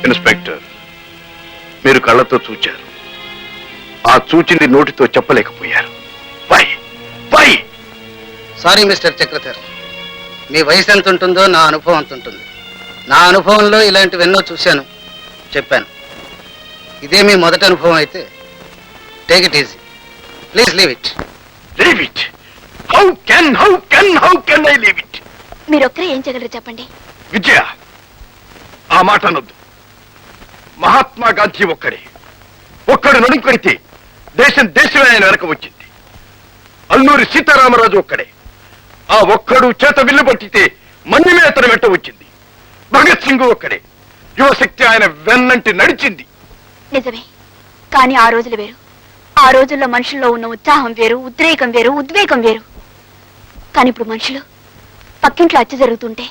Inspector, మీరు కళ్ళతో చూచారు, ఆ చూచింది నోటితో చెప్పలేకపోయారు. Why why? Sorry mister Chakradhar, మీ వయసు ఎంత ఉంటుందో నా అనుభవం అంత ఉంటుంది. నా అనుభవంలో ఇలాంటివెన్నో చూశాను, చెప్పాను. ఇదే మీ మొదటి అనుభవం అయితే take it easy. Please leave it. Leave it? How can I leave it? మీరొక్కరే ఏం చేయగలరు చెప్పండి. విజయ, ఆ మాట అనొద్దు. మహాత్మా గాంధీ ఒక్కడు నడుంకొడితే దేశమే ఆయన వెనక వచ్చింది. అల్లూరి సీతారామరాజు ఒక్కడే, ఆ ఒక్కడు చేత విల్లు పట్టితే మన్యమే అతను వెంట వచ్చింది. భగత్ సింగ్ ఒక్కడే, యువశక్తి ఆయన వెన్నంటి నడిచింది. నిజమే, కానీ ఆ రోజులు వేరు. ఆ రోజుల్లో మనుషుల్లో ఉన్న ఉత్సాహం వేరు, ఉద్రేకం వేరు, ఉద్వేగం వేరు. కానీ ఇప్పుడు మనుషులు పక్కింట్లో హత్య జరుగుతుంటే